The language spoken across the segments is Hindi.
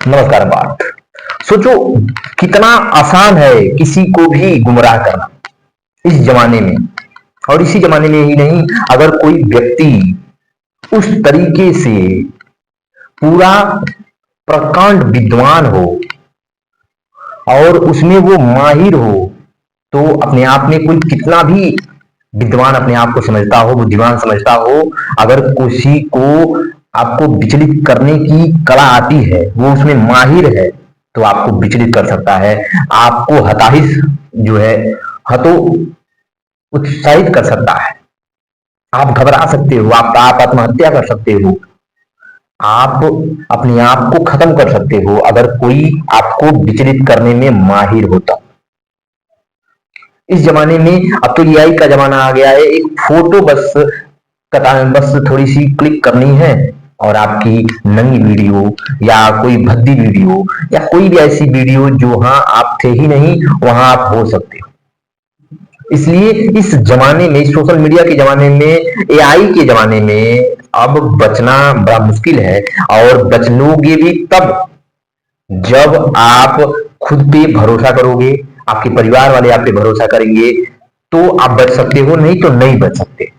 नमस्कार पाठ। सोचो कितना आसान है किसी को भी गुमराह करना इस जमाने में। और इसी जमाने में ही नहीं, अगर कोई व्यक्ति उस तरीके से पूरा प्रकांड विद्वान हो और उसमें वो माहिर हो, तो अपने आप में कोई कितना भी विद्वान अपने आप को समझता हो, बुद्धिमान समझता हो, अगर किसी को आपको विचलित करने की कला आती है, वो उसमें माहिर है, तो आपको विचलित कर सकता है। आपको हताहिस जो है, हतो उत्साहित कर सकता है। आप घबरा सकते हो, आप आत्महत्या कर सकते हो, आप अपने आप को खत्म कर सकते हो अगर कोई आपको विचलित करने में माहिर होता। इस जमाने में अब तो एआई का जमाना आ गया है। एक फोटो बस थोड़ी सी क्लिक करनी है और आपकी नई वीडियो या कोई भद्दी वीडियो या कोई भी ऐसी वीडियो जो हाँ आप थे ही नहीं वहां आप हो सकते हो। इसलिए इस जमाने में, इस सोशल मीडिया के जमाने में, एआई के जमाने में अब बचना बड़ा मुश्किल है। और बच लोगे भी तब जब आप खुद पे भरोसा करोगे, आपके परिवार वाले आप पे भरोसा करेंगे, तो आप बच सकते हो, नहीं तो नहीं बच सकते।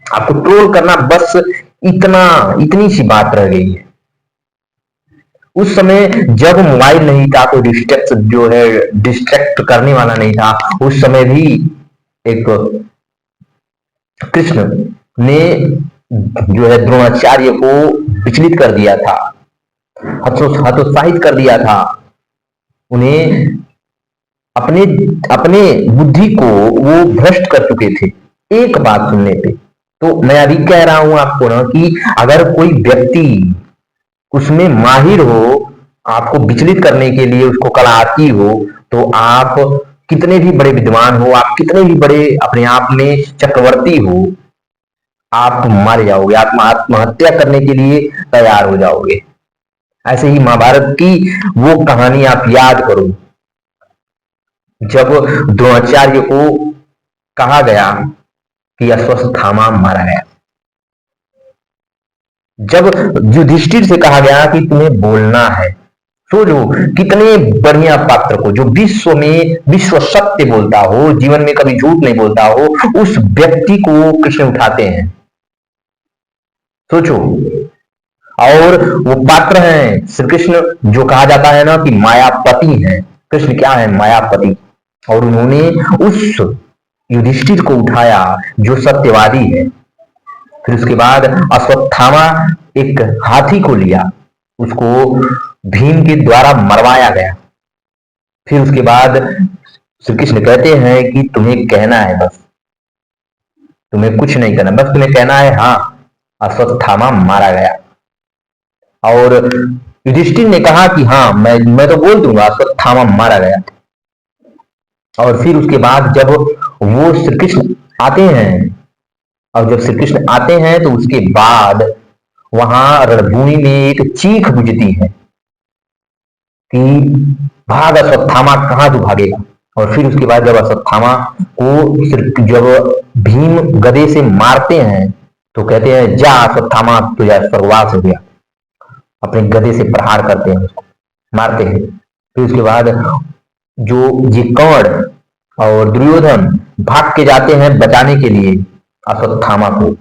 आपको ट्रोल करना बस इतनी सी बात रह गई है। उस समय जब मोबाइल नहीं था तो डिस्ट्रैक्ट करने वाला नहीं था। उस समय भी एक कृष्ण ने जो है द्रोणाचार्य को विचलित कर दिया था, हतोत्साहित कर दिया था। उन्हें अपने अपने बुद्धि को वो भ्रष्ट कर चुके थे एक बात सुनने पे। तो मैं अभी कह रहा हूं आपको ना कि अगर कोई व्यक्ति उसमें माहिर हो, आपको विचलित करने के लिए उसको कला आती हो, तो आप कितने भी बड़े विद्वान हो, आप कितने भी बड़े अपने आप में चक्रवर्ती हो, आप मारे जाओगे, आत्महत्या करने के लिए तैयार हो जाओगे। ऐसे ही महाभारत की वो कहानी आप याद करो, जब द्रोणाचार्य को कहा गया कि अश्वत्थामा मारा गया, जब युधिष्ठिर से कहा गया कि तुम्हें बोलना है। सोचो कितने बढ़िया पात्र को, जो विश्व में विश्व सत्य बोलता हो, जीवन में कभी झूठ नहीं बोलता हो, उस व्यक्ति को कृष्ण उठाते हैं। सोचो। और वो पात्र हैं श्री कृष्ण, जो कहा जाता है ना कि मायापति हैं। कृष्ण क्या है? मायापति। और उन्होंने उस युधिष्ठिर को उठाया जो सत्यवादी है। फिर उसके बाद अश्वत्थामा एक हाथी को लिया, उसको भीम के द्वारा मरवाया गया। फिर उसके बाद श्री कृष्ण कहते हैं कि तुम्हें कहना है, बस तुम्हें कुछ नहीं करना, बस तुम्हें कहना है हाँ अश्वत्थामा मारा गया। और युधिष्ठिर ने कहा कि हाँ मैं तो बोल दूंगा अश्वत्थामा मारा गया। और फिर उसके बाद जब वो श्री कृष्ण आते हैं, और जब श्री कृष्ण आते हैं तो उसके बाद वहां रणभूमि में एक चीख बुझती है कि भाग अश्वत्थामा, कहां तू भागेगा। और फिर उसके बाद जब अश्वत्थामा को जब भीम गदे से मारते हैं तो कहते हैं जा अश्वत्थामा तुझा स्वर्गवास हो गया। अपने गदे से प्रहार करते हैं, उसको मारते हैं। फिर उसके बाद जो ये कर्ण और दुर्योधन भाग के जाते हैं बचाने के लिए अश्वत्थामा को।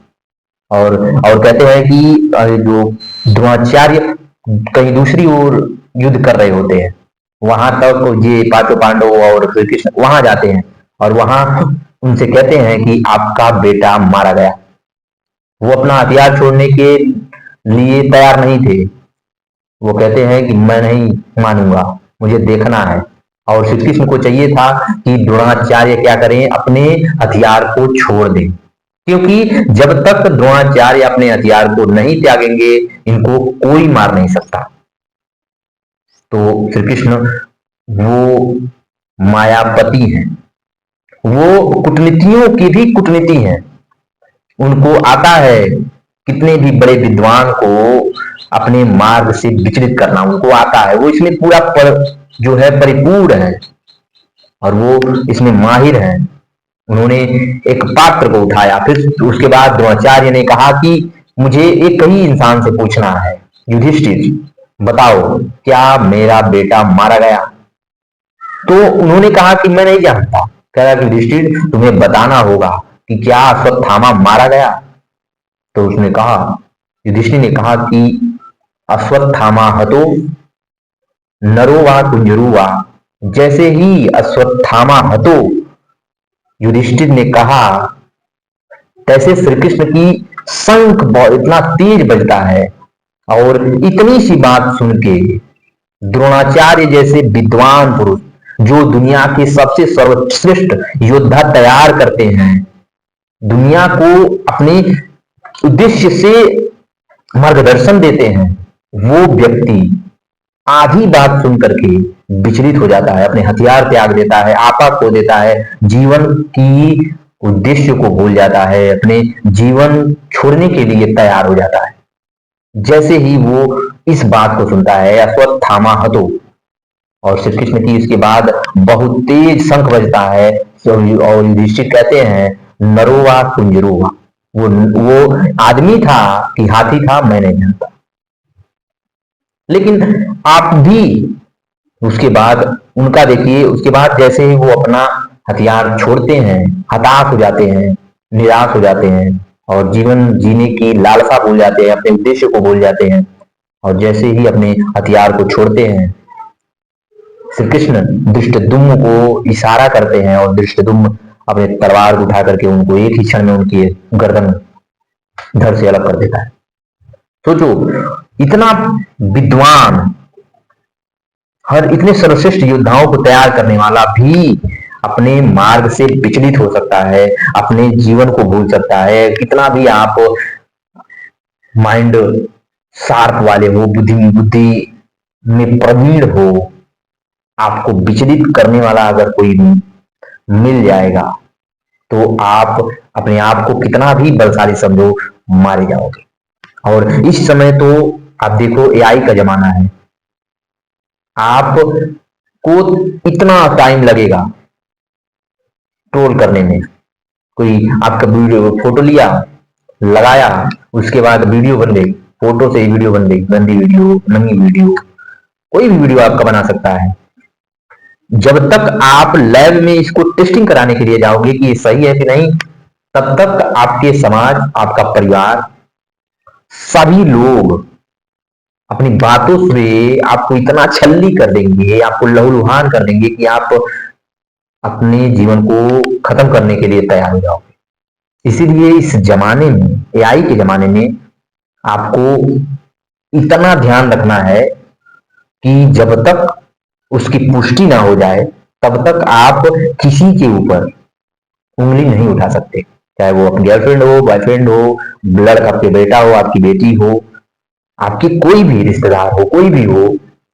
और कहते हैं कि जो द्रोणाचार्य कहीं दूसरी ओर युद्ध कर रहे होते हैं, वहां तक ये पांचों पांडव और श्री कृष्ण वहां जाते हैं और वहां उनसे कहते हैं कि आपका बेटा मारा गया। वो अपना हथियार छोड़ने के लिए तैयार नहीं थे। वो कहते हैं कि मैं नहीं मानूंगा, मुझे देखना है। और श्री कृष्ण को चाहिए था कि द्रोणाचार्य क्या करें, अपने हथियार को छोड़ दें, क्योंकि जब तक द्रोणाचार्य अपने हथियार को नहीं त्यागेंगे इनको कोई मार नहीं सकता। तो श्री कृष्ण वो मायापति हैं, वो कूटनीतियों की भी कूटनीति हैं। उनको आता है कितने भी बड़े विद्वान को अपने मार्ग से विचलित करना, उनको आता है। वो इसमें पूरा जो है परिपूर्ण है और वो इसमें माहिर है। उन्होंने एक पात्र को उठाया। फिर उसके बाद द्रोणाचार्य ने कहा कि मुझे एक ही इंसान से पूछना है, युधिष्ठिर। बताओ क्या मेरा बेटा मारा गया? तो उन्होंने कहा कि मैं नहीं जानता। कह रहा कि युधिष्ठिर तुम्हें बताना होगा कि क्या अश्वत्थामा मारा गया? तो उसने कहा, युधिष्ठिर ने कहा कि अश्वत्थामा हतो नरो वा कुंजरो वा। जैसे ही अश्वत्थामा हतो युधिष्ठिर ने कहा, तैसे श्री कृष्ण की शंख इतना तेज बजता है। और इतनी सी बात सुन के द्रोणाचार्य जैसे विद्वान पुरुष, जो दुनिया के सबसे सर्वश्रेष्ठ योद्धा तैयार करते हैं, दुनिया को अपने उद्देश्य से मार्गदर्शन देते हैं, वो व्यक्ति आधी बात सुन करके विचलित हो जाता है, अपने हथियार त्याग देता है, आपा खो देता है, जीवन की उद्देश्य को भूल जाता है, अपने जीवन छोड़ने के लिए तैयार हो जाता है। जैसे ही वो इस बात को सुनता है, अश्वत्थामा हतो, और श्री कृष्ण की इसके बाद बहुत तेज शंख बजता है, और युधिष्ठिर कहते हैं नरोवा कुंजरोवा, वो आदमी था कि हाथी था मैं नहीं जानता। लेकिन आप भी उसके बाद उनका देखिए, उसके बाद जैसे ही वो अपना हथियार छोड़ते हैं, हताश हो जाते हैं, निराश हो जाते हैं, और जीवन जीने की लालसा भूल जाते हैं, अपने उद्देश्य को भूल जाते हैं, और जैसे ही अपने हथियार को छोड़ते हैं, श्री कृष्ण धृष्टद्युम्न को इशारा करते हैं, और धृष्टद्युम्न अपने तलवार उठा करके उनको एक ही क्षण में उनकी गर्दन धड़ से अलग कर देता है। सोचो, इतना विद्वान, हर इतने सर्वश्रेष्ठ योद्धाओं को तैयार करने वाला भी अपने मार्ग से विचलित हो सकता है, अपने जीवन को भूल सकता है। कितना भी आप माइंड शार्प वाले हो, बुद्धि में प्रवीण हो, आपको विचलित करने वाला अगर कोई मिल जाएगा तो आप अपने आप को कितना भी बलशाली समझो, मारे जाओगे। और इस समय तो आप देखो एआई का जमाना है, आपको इतना टाइम लगेगा ट्रोल करने में। कोई आपका वीडियो फोटो लिया, लगाया, उसके बाद वीडियो बन गई, फोटो से ही वीडियो बन गई, गंदी वीडियो, नंगी वीडियो, कोई भी वीडियो आपका बना सकता है। जब तक आप लैब में इसको टेस्टिंग कराने के लिए जाओगे कि ये सही है कि नहीं, तब तक आपके समाज, आपका परिवार, सभी लोग अपनी बातों से आपको इतना छल्ली कर देंगे, आपको लहूलुहान कर देंगे कि आप अपने जीवन को खत्म करने के लिए तैयार हो जाओगे। इसीलिए इस जमाने में, एआई के जमाने में, आपको इतना ध्यान रखना है कि जब तक उसकी पुष्टि ना हो जाए तब तक आप किसी के ऊपर उंगली नहीं उठा सकते। चाहे वो आपकी गर्लफ्रेंड हो, बॉयफ्रेंड हो, लड़का आपके बेटा हो, आपकी बेटी हो, आपके कोई भी रिश्तेदार हो, कोई भी हो,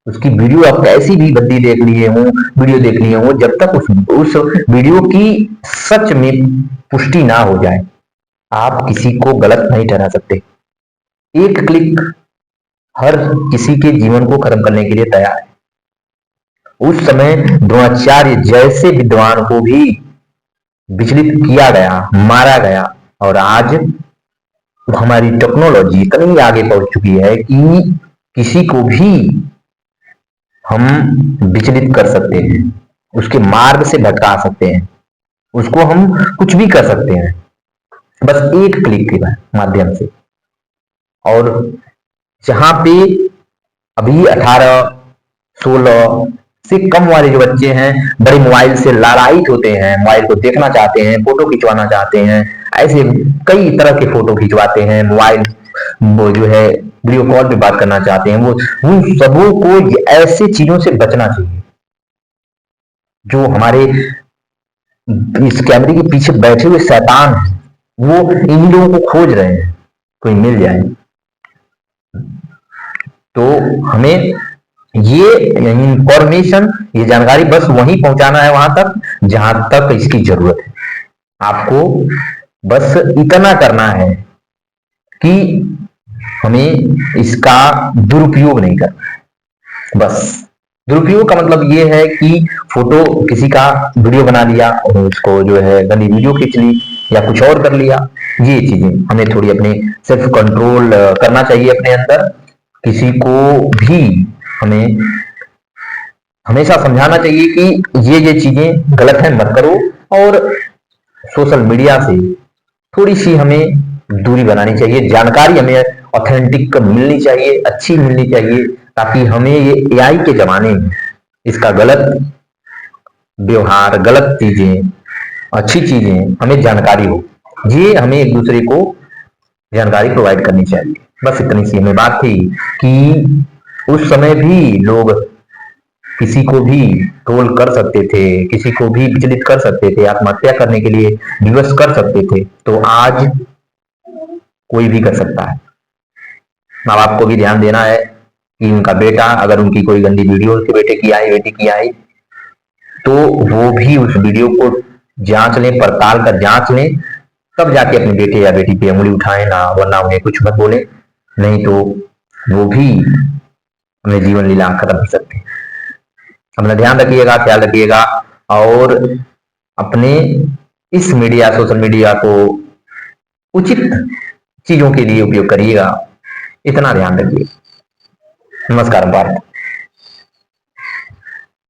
उसकी वीडियो आप कैसी भी बंदी देख लिए हो, वीडियो देख लिए हो, जब तक उस वीडियो की सच में पुष्टि ना हो जाए, आप किसी को गलत नहीं ठहरा सकते। एक क्लिक हर किसी के जीवन को खत्म करने के लिए तैयार है। उस समय द्रोणाचार्य जैसे विद्वान को भी विचलित किया गया, मारा गया, और आज हमारी टेक्नोलॉजी इतनी आगे पहुंच चुकी है कि किसी को भी हम विचलित कर सकते हैं, उसके मार्ग से भटका सकते हैं, उसको हम कुछ भी कर सकते हैं, बस एक क्लिक के माध्यम से। और जहां पे अभी 18, 16 से कम वाले जो बच्चे हैं, बड़े मोबाइल से लालायित होते हैं, मोबाइल को देखना चाहते हैं, फोटो खिंचवाना चाहते हैं, ऐसे कई तरह के फोटो खिंचवाते हैं, मोबाइल वो जो है वीडियो कॉल पे बात करना चाहते हैं, वो उन सबों को ऐसे चीजों से बचना चाहिए। जो हमारे इस कैमरे के पीछे बैठे हुए शैतान हैं, वो इन लोगों को खोज रहे हैं, कोई मिल जाए। तो हमें ये इंफॉर्मेशन, ये जानकारी बस वहीं पहुंचाना है, वहां तक जहां तक इसकी जरूरत है। आपको बस इतना करना है कि हमें इसका दुरुपयोग नहीं करना है। बस दुरुपयोग का मतलब ये है कि फोटो किसी का वीडियो बना लिया और उसको जो है गंदी वीडियो खींच ली या कुछ और कर लिया। ये चीजें हमें थोड़ी अपने सेल्फ कंट्रोल करना चाहिए अपने अंदर, किसी को भी हमें हमेशा समझाना चाहिए कि ये चीजें गलत है, मत करो। और सोशल मीडिया से थोड़ी सी हमें दूरी बनानी चाहिए, जानकारी हमें ऑथेंटिक मिलनी चाहिए, अच्छी मिलनी चाहिए, ताकि हमें ये एआई के जमाने में इसका गलत व्यवहार, गलत चीजें, अच्छी चीजें हमें जानकारी हो। ये हमें एक दूसरे को जानकारी प्रोवाइड करनी चाहिए। बस इतनी सी हमें बात थी कि उस समय भी लोग किसी को भी ट्रोल कर सकते थे, किसी को भी विचलित कर सकते थे, आत्महत्या करने के लिए विवश कर सकते थे, तो आज कोई भी कर सकता है। माँ बाप को भी ध्यान देना है कि उनका बेटा, अगर उनकी कोई गंदी वीडियो उनके बेटे की आई, बेटी की आई, तो वो भी उस वीडियो को जांच लें, पड़ताल कर जांच लें, तब जाके अपने बेटे या बेटी पे उंगली उठाएं ना, वरना उन्हें कुछ मत बोले, नहीं तो वो भी अपने जीवन लीला खत्म कर सकते हैं। अपना ध्यान रखिएगा, ख्याल रखिएगा, और अपने इस मीडिया, सोशल मीडिया को उचित चीजों के लिए उपयोग करिएगा। इतना ध्यान रखिए। नमस्कार भारत।